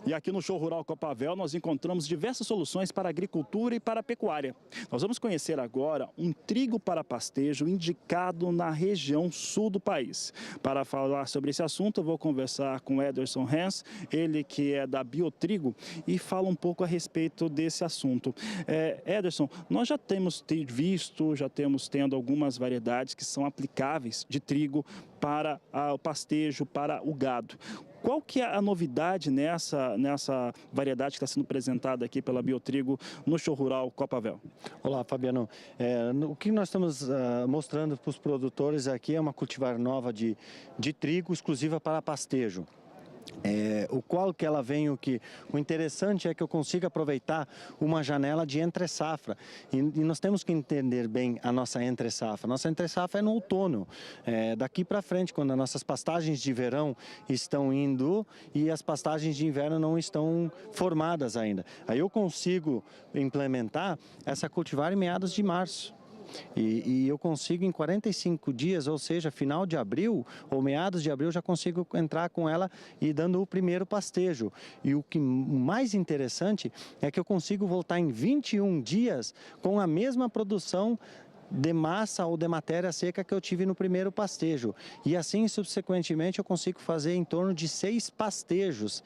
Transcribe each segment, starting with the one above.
E aqui no Show Rural Copavel nós encontramos diversas soluções para a agricultura e para a pecuária. Nós vamos conhecer agora um trigo para pastejo indicado na região sul do país. Para falar sobre esse assunto eu vou conversar com Ederson Hens, ele que é da Biotrigo, e fala um pouco a respeito desse assunto. Ederson, nós já temos visto, já temos tendo algumas variedades que são aplicáveis de trigo para o pastejo, para o gado. Qual que é a novidade nessa variedade que está sendo apresentada aqui pela Biotrigo no Show Rural Copavel? Olá, Fabiano. O que nós estamos mostrando para os produtores aqui é uma cultivar nova de trigo exclusiva para pastejo. O qual que ela vem, o interessante é que eu consigo aproveitar uma janela de entre-safra, e nós temos que entender bem a nossa entre-safra. Nossa entre-safra é no outono, daqui para frente, quando as nossas pastagens de verão estão indo e as pastagens de inverno não estão formadas ainda. Aí eu consigo implementar essa cultivar em meados de março. E eu consigo em 45 dias, ou seja, final de abril ou meados de abril, já consigo entrar com ela e dando o primeiro pastejo. E o que mais interessante é que eu consigo voltar em 21 dias com a mesma produção de massa ou de matéria seca que eu tive no primeiro pastejo. E assim, subsequentemente, eu consigo fazer em torno de 6 pastejos,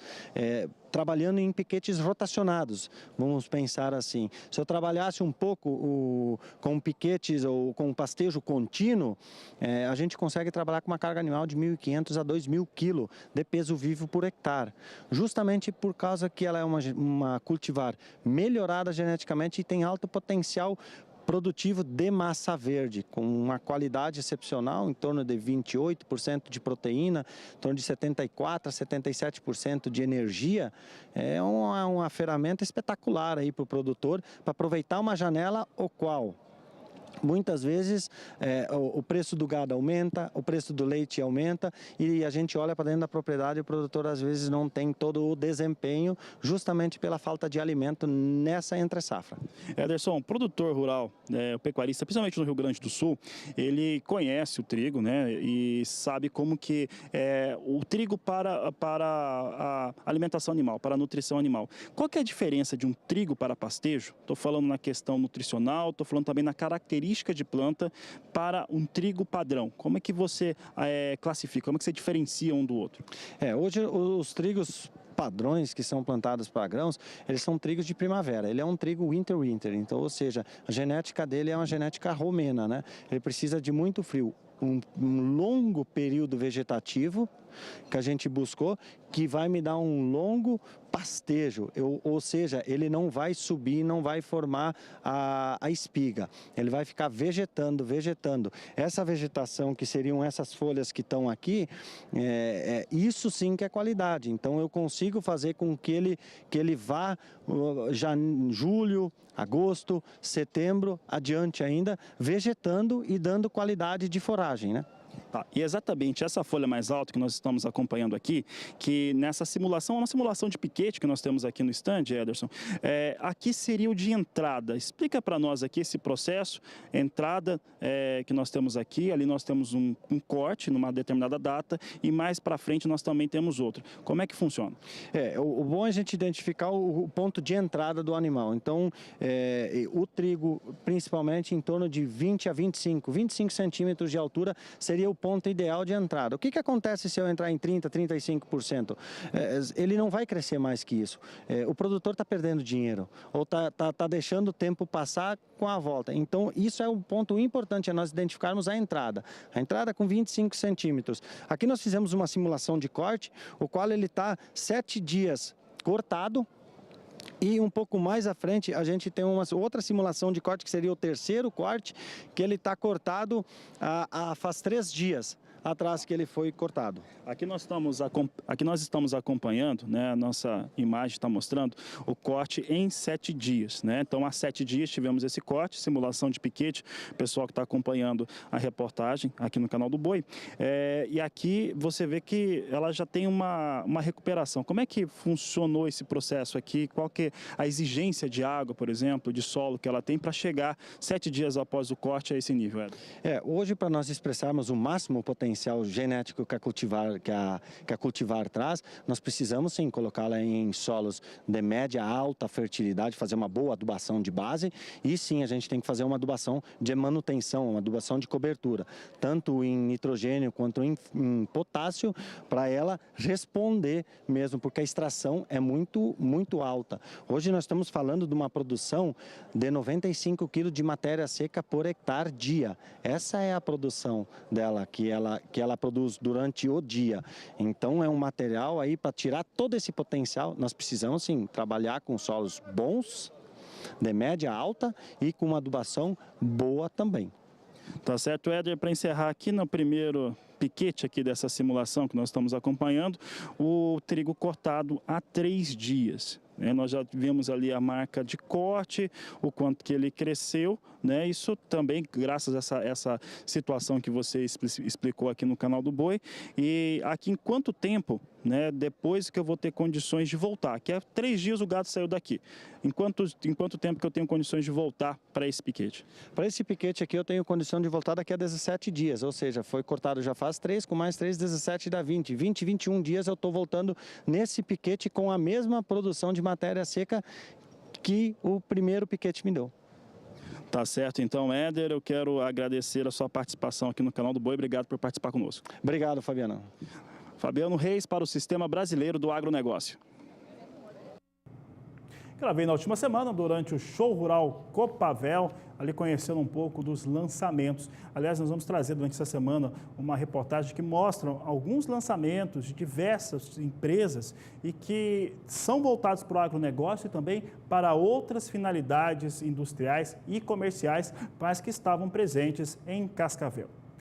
trabalhando em piquetes rotacionados, vamos pensar assim. Se eu trabalhasse um pouco com piquetes ou com pastejo contínuo, a gente consegue trabalhar com uma carga animal de 1.500 a 2.000 kg de peso vivo por hectare. Justamente por causa que ela é uma cultivar melhorada geneticamente e tem alto potencial produtivo de massa verde, com uma qualidade excepcional, em torno de 28% de proteína, em torno de 74% a 77% de energia. É uma ferramenta espetacular aí para o produtor, para aproveitar uma janela o qual muitas vezes o preço do gado aumenta, o preço do leite aumenta e a gente olha para dentro da propriedade e o produtor às vezes não tem todo o desempenho justamente pela falta de alimento nessa entre-safra. Ederson, produtor rural, o pecuarista, principalmente no Rio Grande do Sul, ele conhece o trigo, né, e sabe como que o trigo para a alimentação animal, para a nutrição animal. Qual que é a diferença de um trigo para pastejo? Estou falando na questão nutricional, estou falando também na característica de planta para um trigo padrão. Como é que você classifica? Como é que você diferencia um do outro? Hoje os trigos padrões que são plantados para grãos, eles são trigos de primavera. Ele é um trigo winter, então, ou seja, a genética dele é uma genética romena, né? Ele precisa de muito frio. Um longo período vegetativo que a gente buscou, que vai me dar um longo pastejo, ou seja, ele não vai subir, não vai formar a espiga, ele vai ficar vegetando. Essa vegetação, que seriam essas folhas que estão aqui, isso sim que é qualidade. Então eu consigo fazer com que ele vá já em julho, agosto, setembro, adiante ainda, vegetando e dando qualidade de foragem, né? Tá, e exatamente essa folha mais alta que nós estamos acompanhando aqui, que nessa simulação, uma simulação de piquete que nós temos aqui no stand, Ederson, aqui seria o de entrada. Explica para nós aqui esse processo, entrada que nós temos aqui, ali nós temos um corte numa determinada data e mais para frente nós também temos outro. Como é que funciona? O bom é a gente identificar o ponto de entrada do animal. Então, o trigo, principalmente em torno de 20 a 25 centímetros de altura, seria o ponto ideal de entrada. O que acontece se eu entrar em 30%, 35%? Ele não vai crescer mais que isso. O produtor está perdendo dinheiro ou está deixando o tempo passar com a volta. Então, isso é um ponto importante, é nós identificarmos a entrada. A entrada com 25 centímetros. Aqui nós fizemos uma simulação de corte, o qual ele está 7 dias cortado. E um pouco mais à frente a gente tem uma outra simulação de corte, que seria o terceiro corte, que ele está cortado faz 3 dias atrás que ele foi cortado. Aqui nós estamos acompanhando, né, a nossa imagem está mostrando o corte em 7 dias, né? Então há 7 dias tivemos esse corte, simulação de piquete, pessoal que está acompanhando a reportagem aqui no canal do Boi, e aqui você vê que ela já tem uma recuperação. Como é que funcionou esse processo aqui? Qual que é a exigência de água, por exemplo, de solo que ela tem para chegar 7 dias após o corte a esse nível, Ed? Hoje, para nós expressarmos o máximo potencial potencial genético que a cultivar traz, nós precisamos sim colocá-la em solos de média a alta fertilidade, fazer uma boa adubação de base e sim a gente tem que fazer uma adubação de manutenção, uma adubação de cobertura, tanto em nitrogênio quanto em potássio, para ela responder mesmo, porque a extração é muito alta. Hoje nós estamos falando de uma produção de 95 kg de matéria seca por hectare dia. Essa é a produção dela, que ela produz durante o dia. Então é um material aí para tirar todo esse potencial, nós precisamos sim trabalhar com solos bons, de média alta e com uma adubação boa também. Tá certo, Éder, para encerrar aqui no primeiro piquete aqui dessa simulação que nós estamos acompanhando, o trigo cortado há 3 dias. Nós já vimos ali a marca de corte, o quanto que ele cresceu, né? Isso também graças a essa situação que você explicou aqui no canal do Boi. E aqui em quanto tempo, né, depois que eu vou ter condições de voltar? Que é 3 dias o gado saiu daqui. Em quanto tempo que eu tenho condições de voltar para esse piquete? Para esse piquete aqui eu tenho condição de voltar daqui a 17 dias, ou seja, foi cortado já faz 3, com mais 3, 17 dá 20. 21 dias eu estou voltando nesse piquete com a mesma produção de matéria seca que o primeiro piquete me deu. Tá certo, então, Éder, eu quero agradecer a sua participação aqui no canal do Boi. Obrigado por participar conosco. Obrigado, Fabiano. Fabiano Reis para o Sistema Brasileiro do Agronegócio. Gravei na última semana, durante o Show Rural Copavel, ali conhecendo um pouco dos lançamentos. Aliás, nós vamos trazer durante essa semana uma reportagem que mostra alguns lançamentos de diversas empresas e que são voltados para o agronegócio e também para outras finalidades industriais e comerciais, mas que estavam presentes em Cascavel.